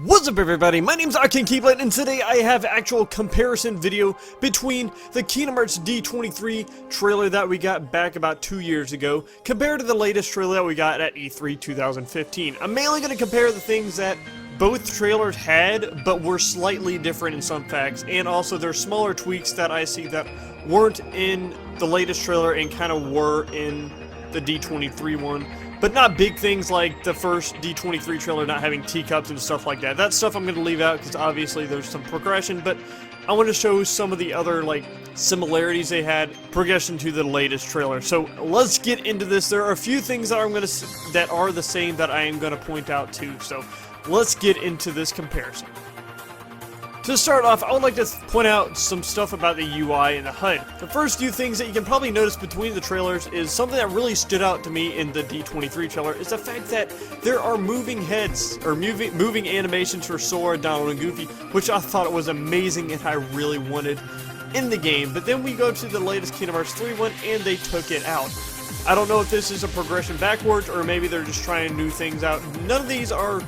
What's up everybody, my name's Keyblade, and today I have actual comparison video between the Kingdom Hearts D23 trailer that we got back about 2 years ago compared to the latest trailer that we got at E3 2015. I'm mainly going to compare the things that both trailers had, but were slightly different in some facts, and also there's smaller tweaks that I see that weren't in the latest trailer and kind of were in the D23 one. But not big things like the first D23 trailer not having teacups and stuff like that. That stuff I'm going to leave out because obviously there's some progression, but I want to show some of the other similarities they had progression to the latest trailer. So let's get into this. There are a few things that that are the same that I am going to point out too. So let's get into this comparison. To start off, I would like to point out some stuff about the UI and the HUD. The first few things that you can probably notice between the trailers is something that really stood out to me in the D23 trailer is the fact that there are moving heads, or moving animations for Sora, Donald, and Goofy, which I thought was amazing and I really wanted in the game. But then we go to the latest Kingdom Hearts 3 one and they took it out. I don't know if this is a progression backwards or maybe they're just trying new things out. None of these are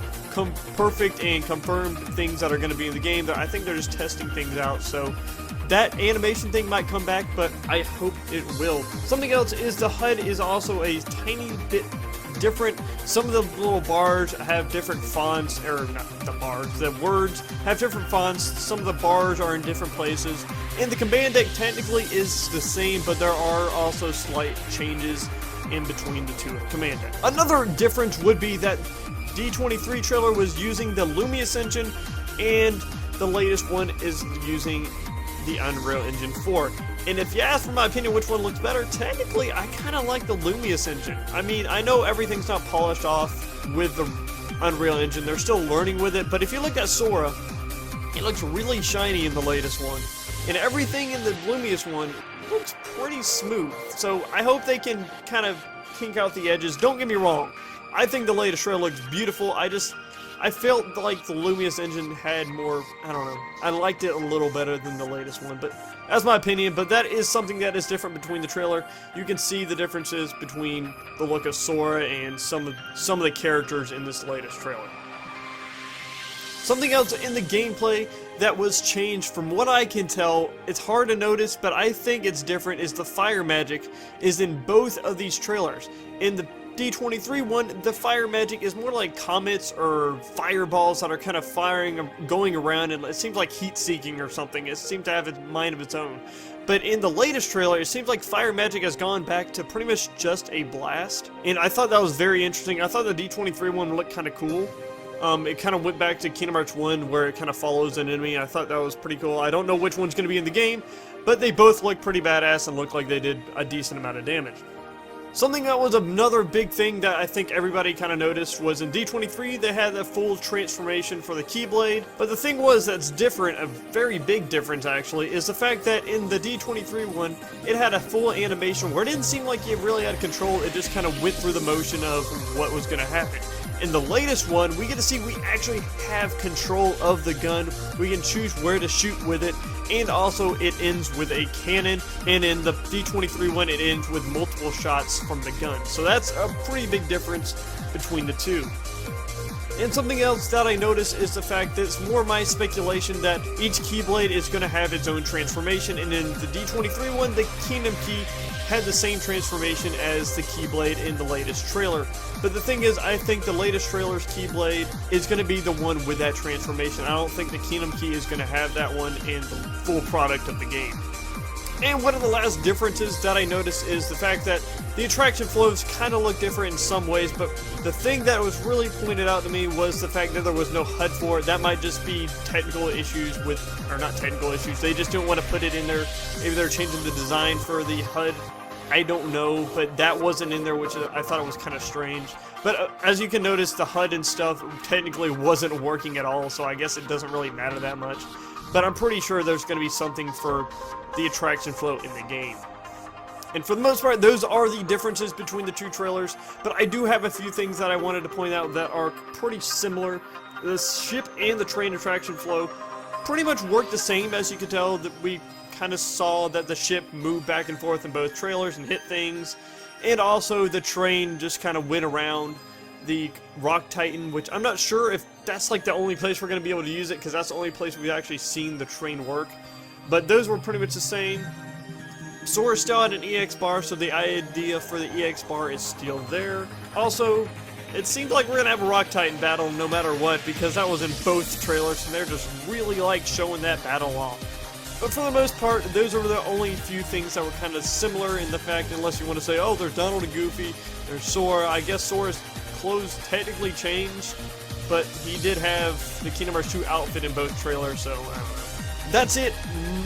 perfect and confirmed things that are going to be in the game. I think they're just testing things out, so that animation thing might come back, but I hope it will. Something else is the HUD is also a tiny bit different. Some of the little bars have different fonts, or not the bars, the words have different fonts. Some of the bars are in different places, and the command deck technically is the same, but there are also slight changes in between the two command deck. Another difference would be that D23 trailer was using the Lumious engine, and the latest one is using the Unreal Engine 4. And if you ask for my opinion which one looks better, technically I kind of like the Lumious engine. I mean, I know everything's not polished off with the Unreal Engine, they're still learning with it, but if you look at Sora, it looks really shiny in the latest one. And everything in the Lumious one looks pretty smooth. So I hope they can kind of kink out the edges. Don't get me wrong, I think the latest trailer looks beautiful. I felt like the Lumious engine had more, I don't know, I liked it a little better than the latest one, but that's my opinion. But that is something that is different between the trailer. You can see the differences between the look of Sora and some of the characters in this latest trailer. Something else in the gameplay that was changed, from what I can tell, it's hard to notice, but I think it's different, is the fire magic is in both of these trailers. In the D23 one, the fire magic is more like comets or fireballs that are kind of firing, going around, and it seems like heat-seeking or something. It seems to have a mind of its own. But in the latest trailer, it seems like fire magic has gone back to pretty much just a blast. And I thought that was very interesting. I thought the D23 one looked kind of cool. It kind of went back to Kingdom Hearts 1 where it kind of follows an enemy. I thought that was pretty cool. I don't know which one's going to be in the game, but they both look pretty badass and look like they did a decent amount of damage. Something that was another big thing that I think everybody kind of noticed was in D23 they had a full transformation for the Keyblade, but the thing was that's different, a very big difference actually, is the fact that in the D23 one it had a full animation where it didn't seem like you really had control, it just kind of went through the motion of what was going to happen. In the latest one, we get to see we actually have control of the gun, we can choose where to shoot with it, and also it ends with a cannon, and in the D23 one it ends with multiple shots from the gun. So that's a pretty big difference between the two. And something else that I noticed is the fact that it's more my speculation that each Keyblade is going to have its own transformation, and in the D23 one, the Kingdom Key had the same transformation as the Keyblade in the latest trailer. But the thing is, I think the latest trailer's Keyblade is going to be the one with that transformation. I don't think the Kingdom Key is going to have that one in the full product of the game. And one of the last differences that I noticed is the fact that the attraction flows kind of look different in some ways, but the thing that was really pointed out to me was the fact that there was no HUD for it. That might just be technical issues with, or not technical issues, they just didn't want to put it in there. Maybe they're changing the design for the HUD. I don't know, but that wasn't in there, which I thought it was kind of strange. But as you can notice, the HUD and stuff technically wasn't working at all, so I guess it doesn't really matter that much. But I'm pretty sure there's going to be something for the attraction flow in the game. And for the most part, those are the differences between the two trailers, but I do have a few things that I wanted to point out that are pretty similar. The ship and the train attraction flow pretty much work the same, as you can tell. That we kind of saw that the ship moved back and forth in both trailers and hit things, and also the train just kind of went around the Rock Titan, which I'm not sure if that's like the only place we're going to be able to use it, because that's the only place we've actually seen the train work. But those were pretty much the same. Sora still had an EX bar, so the idea for the EX bar is still there. Also, it seemed like we're going to have a Rock Titan battle no matter what, because that was in both trailers, and they're just really like showing that battle off. But for the most part, those were the only few things that were kind of similar in the fact, unless you want to say, oh, there's Donald and Goofy, there's Sora. I guess Sora's clothes technically changed, but he did have the Kingdom Hearts 2 outfit in both trailers, so I don't know. That's it,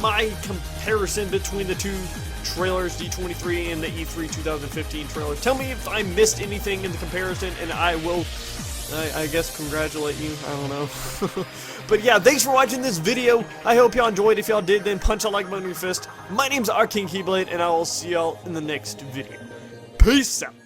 my comparison between the two trailers, D23 and the E3 2015 trailer. Tell me if I missed anything in the comparison, and I will, I guess, congratulate you. I don't know. But yeah, thanks for watching this video. I hope y'all enjoyed. If y'all did, then punch a like button with your fist. My name's Keyblade, and I will see y'all in the next video. Peace out.